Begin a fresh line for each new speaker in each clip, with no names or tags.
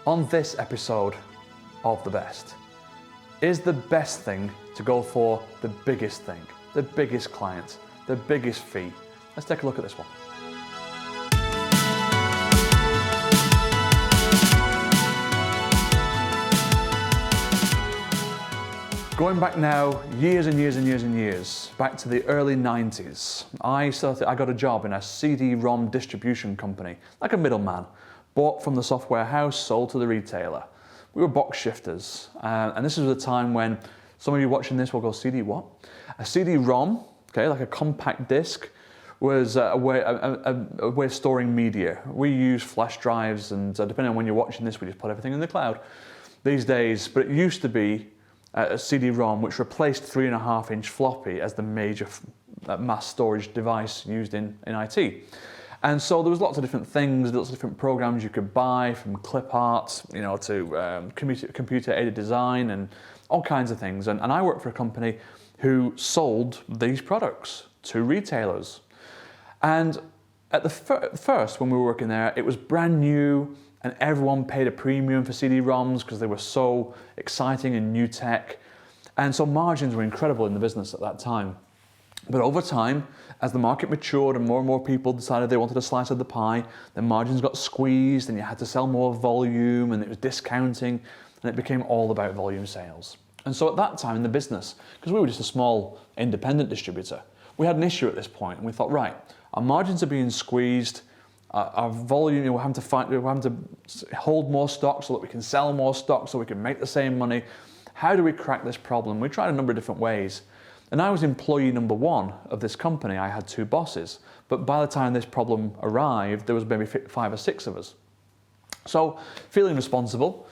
On this episode of The Best, is the best thing to go for the biggest thing, the biggest client, the biggest fee? Let's take a look at this one. Going back now, years and years and years and years, back to the early 90s, I got a job in a CD-ROM distribution company, like a middleman, bought from the software house, sold to the retailer. We were box shifters, and this was a time when some of you watching this will go, CD what? A CD-ROM, okay, like a compact disc, was a way of storing media. We use flash drives, and depending on when you're watching this, we just put everything in the cloud these days, but it used to be a CD-ROM which replaced 3.5-inch floppy as the major mass storage device used in IT. And so there was lots of different things, lots of different programs you could buy, from clip art, to computer-aided design and all kinds of things. And I worked for a company who sold these products to retailers. And at the first, when we were working there, it was brand new, and everyone paid a premium for CD-ROMs because they were so exciting and new tech. And so margins were incredible in the business at that time. But over time, as the market matured and more people decided they wanted a slice of the pie, the margins got squeezed and you had to sell more volume, and it was discounting, and it became all about volume sales. And so at that time in the business, because we were just a small independent distributor, we had an issue at this point, and we thought, right, our margins are being squeezed, our volume, we're having to hold more stock so that we can sell more stock so we can make the same money. How do we crack this problem? We tried a number of different ways. And I was employee number one of this company. I had 2 bosses. But by the time this problem arrived, there was maybe 5 or 6 of us. So, feeling responsible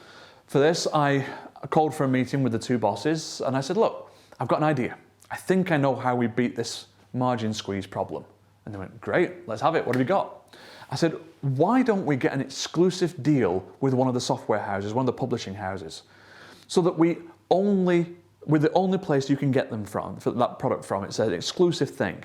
for this, I called for a meeting with the 2 bosses, and I said, look, I've got an idea. I think I know how we beat this margin squeeze problem. And they went, great, let's have it. What have you got? I said, why don't we get an exclusive deal with one of the software houses, one of the publishing houses, so that we're the only place you can get them from, for that product from. It's an exclusive thing,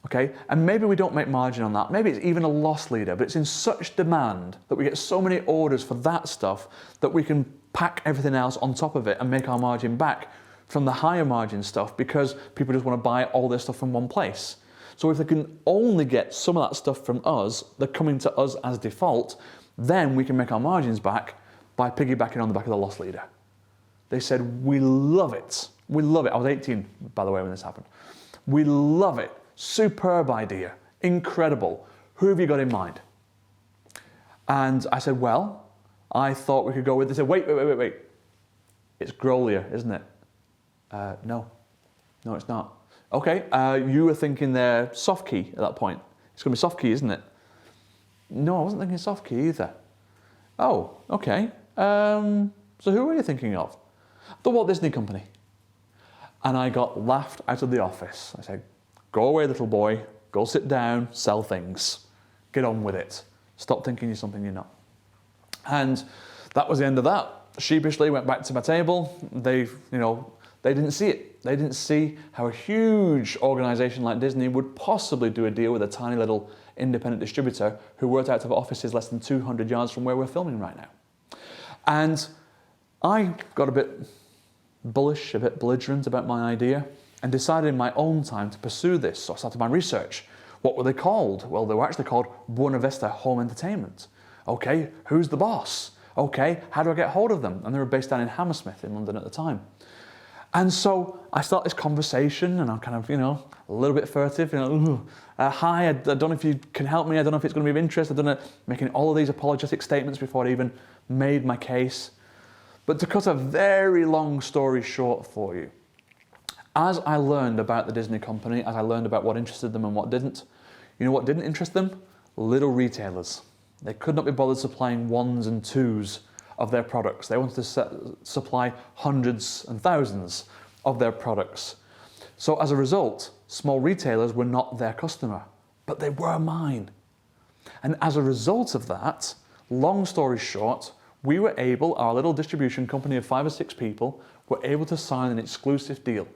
okay? And maybe we don't make margin on that. Maybe it's even a loss leader, but it's in such demand that we get so many orders for that stuff that we can pack everything else on top of it and make our margin back from the higher margin stuff, because people just want to buy all this stuff from one place. So if they can only get some of that stuff from us, they're coming to us as default, then we can make our margins back by piggybacking on the back of the loss leader. They said, we love it. We love it. I was 18, by the way, when this happened. We love it. Superb idea. Incredible. Who have you got in mind? And I said, well, I thought we could go with this. They said, wait. It's Grolier, isn't it? No, it's not. Okay, you were thinking they're soft key at that point. It's going to be soft key, isn't it? No, I wasn't thinking soft key either. Oh, okay. So who were you thinking of? The Walt Disney Company. And I got laughed out of the office. I said, go away, little boy. Go sit down, sell things. Get on with it. Stop thinking you're something you're not. And that was the end of that. Sheepishly went back to my table. They didn't see it. They didn't see how a huge organization like Disney would possibly do a deal with a tiny little independent distributor who worked out of offices less than 200 yards from where we're filming right now. And I got a bit bullish, a bit belligerent about my idea, and decided in my own time to pursue this. So I started my research. What were they called? Well, they were actually called Buena Vista Home Entertainment. Okay, who's the boss? Okay, how do I get hold of them? And they were based down in Hammersmith in London at the time. And so I start this conversation, and I'm kind of, a little bit furtive, hi, I don't know if you can help me, I don't know if it's going to be of interest, I don't know, making all of these apologetic statements before I even made my case. But to cut a very long story short for you, as I learned about the Disney company, as I learned about what interested them and what didn't, you know what didn't interest them? Little retailers. They could not be bothered supplying 1s and 2s of their products. They wanted to supply hundreds and thousands of their products. So as a result, small retailers were not their customer, but they were mine. And as a result of that, long story short, we were able, our little distribution company of 5 or 6 people, were able to sign an exclusive deal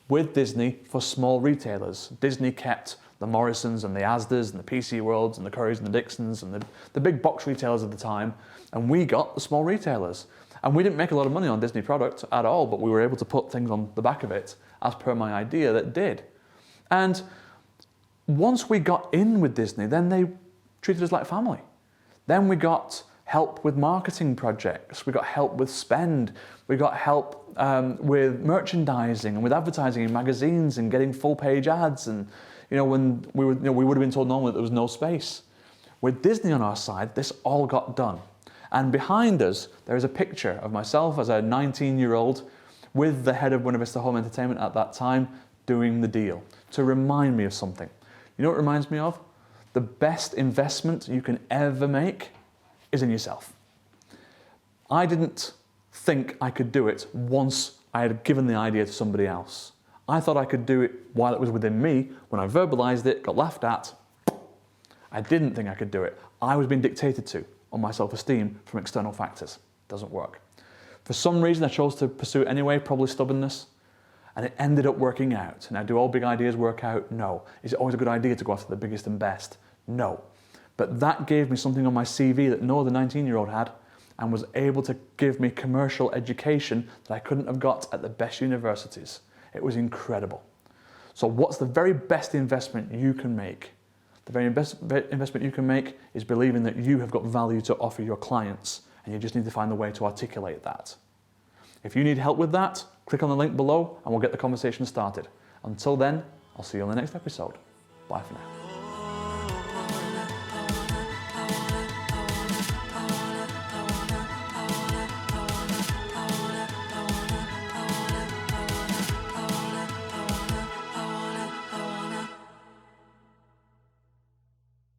with Disney for small retailers. Disney kept the Morrisons and the Asdas and the PC Worlds and the Currys and the Dixons and the big box retailers of the time, and we got the small retailers. And we didn't make a lot of money on Disney product at all, but we were able to put things on the back of it as per my idea that did. And once we got in with Disney, then they treated us like family. Then we got help with marketing projects, we got help with spend, we got help with merchandising and with advertising in magazines and getting full page ads. And when we would have been told normally that there was no space. With Disney on our side, this all got done. And behind us, there is a picture of myself as a 19-year-old with the head of Buena Vista Home Entertainment at that time doing the deal to remind me of something. You know what it reminds me of? The best investment you can ever make is in yourself. I didn't think I could do it once I had given the idea to somebody else. I thought I could do it while it was within me. When I verbalized it, got laughed at, I didn't think I could do it. I was being dictated to on my self-esteem from external factors. Doesn't work. For some reason, I chose to pursue it anyway, probably stubbornness, and it ended up working out. Now, do all big ideas work out? No. Is it always a good idea to go after the biggest and best? No. But that gave me something on my CV that no other 19-year-old had, and was able to give me commercial education that I couldn't have got at the best universities. It was incredible. So what's the very best investment you can make? The very best investment you can make is believing that you have got value to offer your clients, and you just need to find the way to articulate that. If you need help with that, click on the link below and we'll get the conversation started. Until then, I'll see you on the next episode. Bye for now.